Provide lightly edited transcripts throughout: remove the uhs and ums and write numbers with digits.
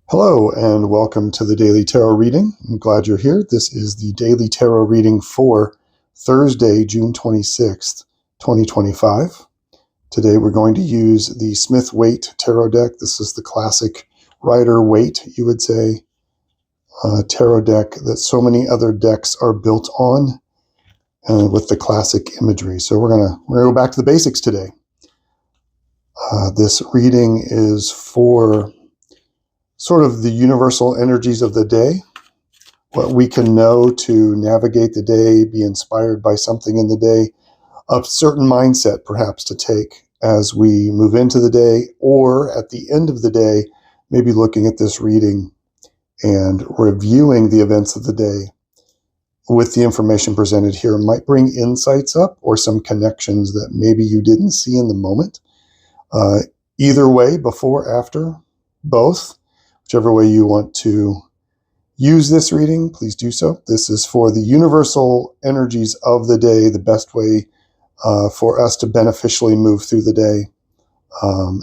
Hello and welcome to the Daily Tarot Reading. I'm glad you're here. This is the Daily Tarot Reading for Thursday, June 26th, 2025. Today we're going to use the Smith-Waite Tarot deck. This is the classic Rider-Waite, you would say, tarot deck that so many other decks are built on with the classic imagery. So we're gonna go back to the basics today. This reading is for sort of the universal energies of the day, what we can know to navigate the day, be inspired by something in the day, a certain mindset perhaps to take as we move into the day, or at the end of the day, maybe looking at this reading and reviewing the events of the day with the information presented here might bring insights up or some connections that maybe you didn't see in the moment. Either way, before, after, both. Whichever way you want to use this reading, please do so. This is for the universal energies of the day, the best way for us to beneficially move through the day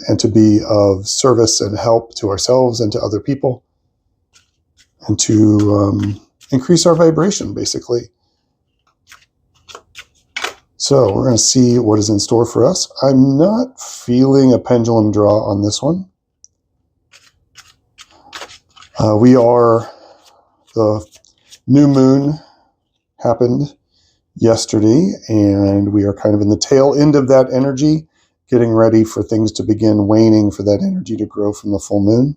and to be of service and help to ourselves and to other people and to increase our vibration, basically. So we're going to see what is in store for us. I'm not feeling a pendulum draw on this one. The new moon happened yesterday, and we are kind of in the tail end of that energy, getting ready for things to begin waning, for that energy to grow from the full moon.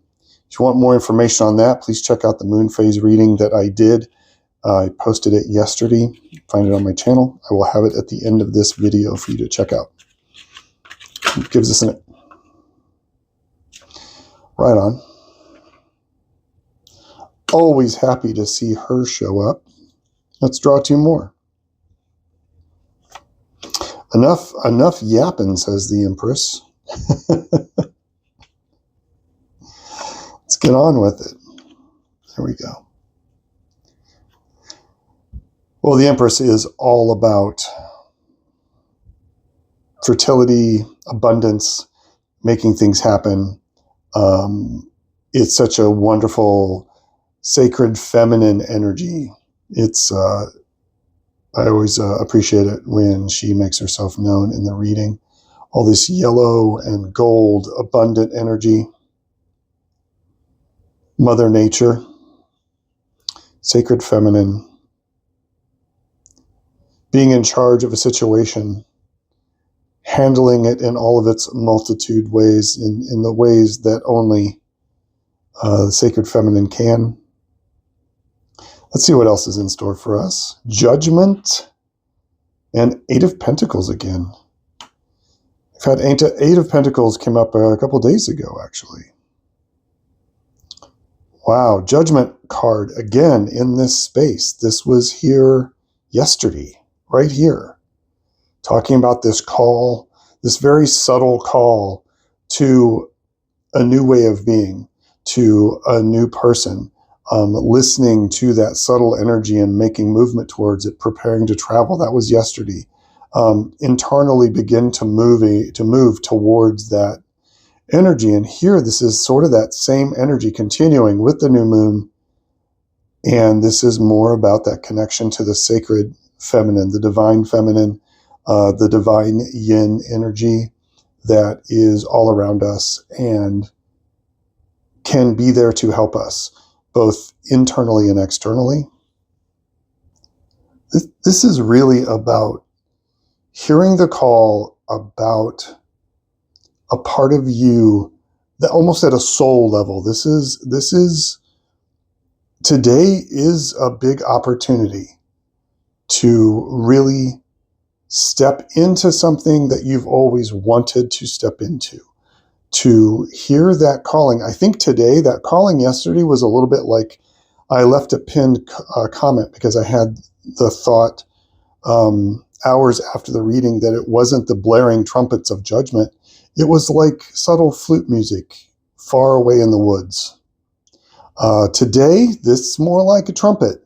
If you want more information on that, please check out the moon phase reading that I did. I posted it yesterday. Find it on my channel. I will have it at the end of this video for you to check out. It gives us an right on. Always happy to see her show up. Let's draw two more. Enough yapping, says the Empress. Let's get on with it. There we go. Well, the Empress is all about fertility, abundance, making things happen. It's such a wonderful, sacred feminine energy. It's I always appreciate it when she makes herself known in the reading. All this yellow and gold, abundant energy. Mother Nature, sacred feminine, being in charge of a situation, handling it in all of its multitude ways, in the ways that only the sacred feminine can. Let's see what else is in store for us. Judgment and Eight of Pentacles again. I've had Eight of Pentacles came up a couple days ago, actually. Wow, Judgment card again in this space. This was here yesterday, right here, talking about this call, this very subtle call to a new way of being, to a new person. Listening to that subtle energy and making movement towards it, preparing to travel. That was yesterday. Internally begin to move towards that energy. And here, this is sort of that same energy continuing with the new moon. And this is more about that connection to the sacred feminine, the divine feminine, the divine yin energy that is all around us and can be there to help us, both internally and externally. This is really about hearing the call about a part of you that almost at a soul level. Today is a big opportunity to really step into something that you've always wanted to step into. To hear that calling. I think today, that calling yesterday was a little bit like, I left a pinned comment because I had the thought hours after the reading that it wasn't the blaring trumpets of judgment. It was like subtle flute music far away in the woods. Today, this is more like a trumpet.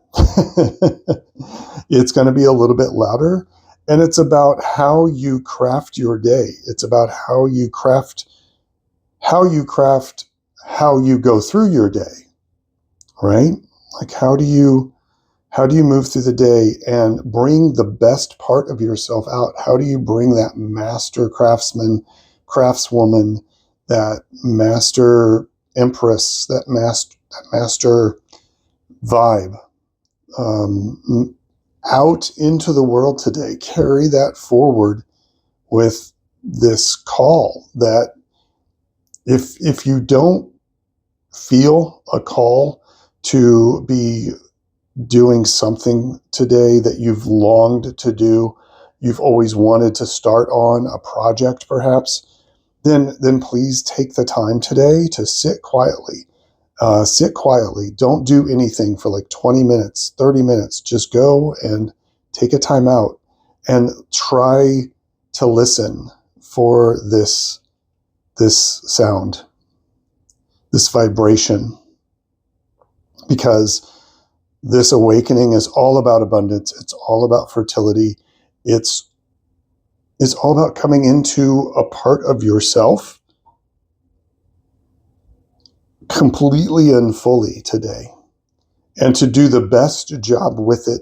It's going to be a little bit louder, and it's about how you craft your day. It's about how you craft how you go through your day, right? Like how do you move through the day and bring the best part of yourself out? How do you bring that master craftsman, craftswoman, that master empress, that master vibe out into the world today? Carry that forward with this call that if you don't feel a call to be doing something today that you've longed to do, you've always wanted to start on a project perhaps, then please take the time today to sit quietly. Sit quietly. Don't do anything for like 20 minutes, 30 minutes. Just go and take a time out and try to listen for this sound, this vibration, because this awakening is all about abundance. It's all about fertility. It's all about coming into a part of yourself completely and fully today, and to do the best job with it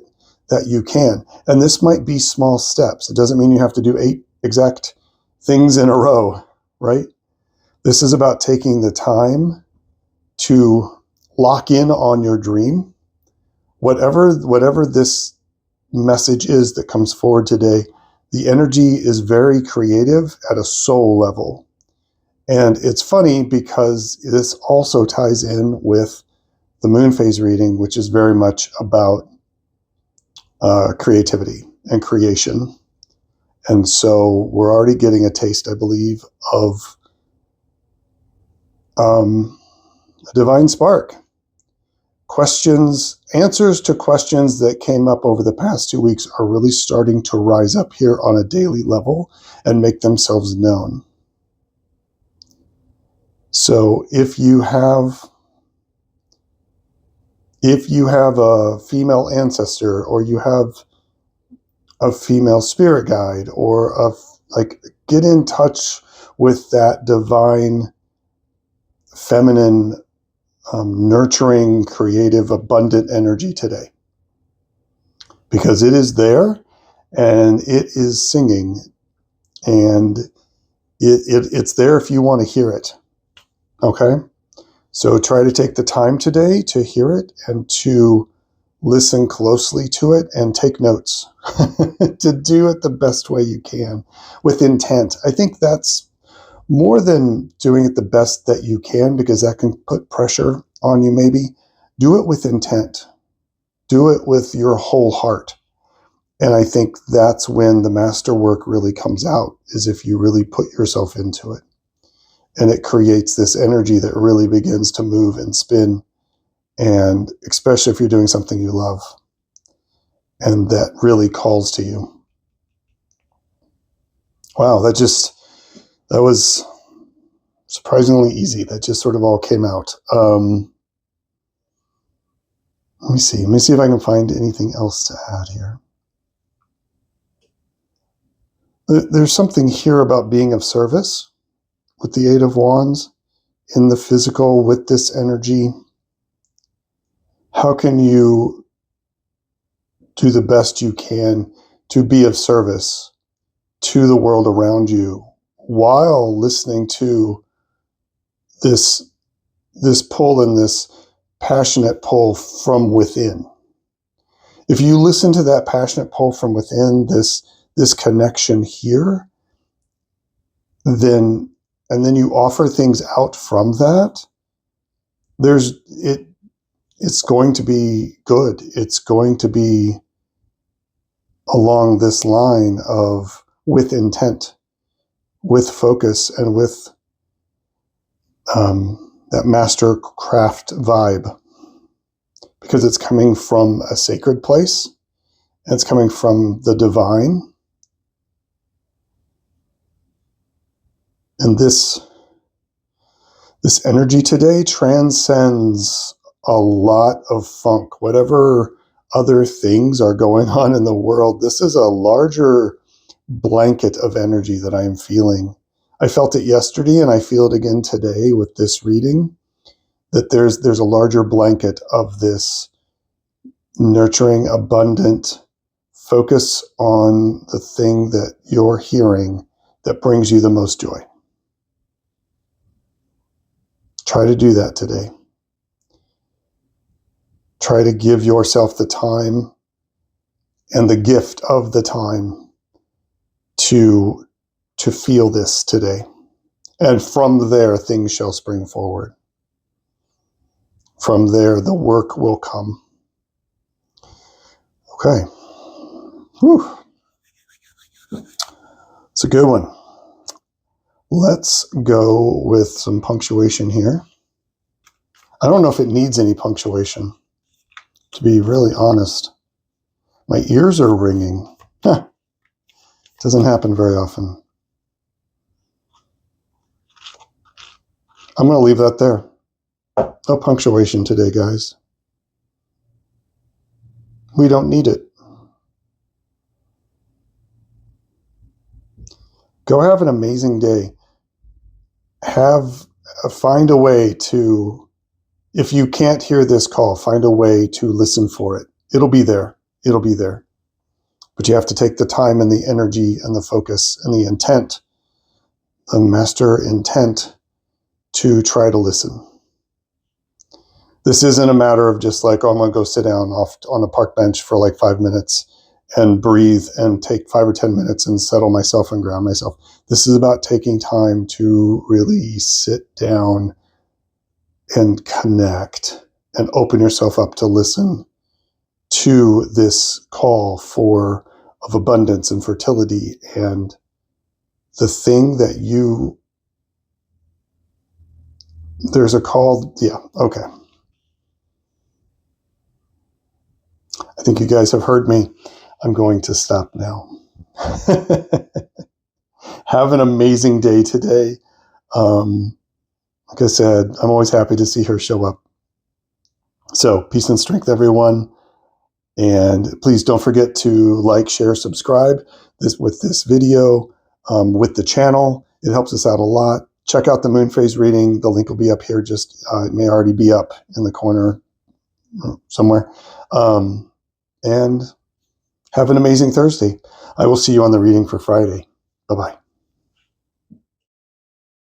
that you can. And this might be small steps. It doesn't mean you have to do 8 exact things in a row, right? This is about taking the time to lock in on your dream. Whatever this message is that comes forward today, the energy is very creative at a soul level. And it's funny because this also ties in with the moon phase reading, which is very much about creativity and creation. And so we're already getting a taste, I believe, of a divine spark. Answers to questions that came up over the past 2 weeks are really starting to rise up here on a daily level and make themselves known. So if you have a female ancestor, or you have a female spirit guide, or get in touch with that divine, feminine, nurturing, creative, abundant energy today, because it is there and it is singing, and it's there if you want to hear it. Okay? So try to take the time today to hear it and to listen closely to it and take notes to do it the best way you can with intent. I think that's more than doing it the best that you can, because that can put pressure on you maybe. Do it with intent. Do it with your whole heart. And I think that's when the masterwork really comes out, is if you really put yourself into it. And it creates this energy that really begins to move and spin. And especially if you're doing something you love and that really calls to you. Wow, that was surprisingly easy. That just sort of all came out. Let me see if I can find anything else to add here. There's something here about being of service with the 8 of Wands in the physical with this energy. How can you do the best you can to be of service to the world around you while listening to this pull and this passionate pull from within? If you listen to that passionate pull from within, this connection here, then you offer things out from that, it's going to be good. It's going to be along this line of with intent, with focus, and with that master craft vibe, because it's coming from a sacred place, and it's coming from the divine. And this energy today transcends a lot of funk, whatever other things are going on in the world. This is a larger blanket of energy that I am feeling. I felt it yesterday and I feel it again today with this reading. that there's a larger blanket of this nurturing, abundant focus on the thing that you're hearing that brings you the most joy. Try to do that today. Try to give yourself the time and the gift of the time to feel this today. And from there, things shall spring forward. From there, the work will come. Okay. Whew. It's a good one. Let's go with some punctuation here. I don't know if it needs any punctuation, to be really honest. My ears are ringing. Doesn't happen very often. I'm going to leave that there. No punctuation today, guys. We don't need it. Go have an amazing day. Find a way to, if you can't hear this call, find a way to listen for it. It'll be there. It'll be there. But you have to take the time and the energy and the focus and the intent, the master intent, to try to listen. This isn't a matter of just like, oh, I'm going to go sit down off on a park bench for like 5 minutes and breathe and take 5 or 10 minutes and settle myself and ground myself. This is about taking time to really sit down and connect and open yourself up to listen to this call of abundance and fertility, and the thing that there's a call. Yeah. Okay. I think you guys have heard me. I'm going to stop now. Have an amazing day today. Like I said, I'm always happy to see her show up. So peace and strength, everyone. And please don't forget to like, share, subscribe with this video, with the channel. It helps us out a lot. Check out the moon phase reading. The link will be up here. It may already be up in the corner somewhere. And have an amazing Thursday. I will see you on the reading for Friday. Bye-bye.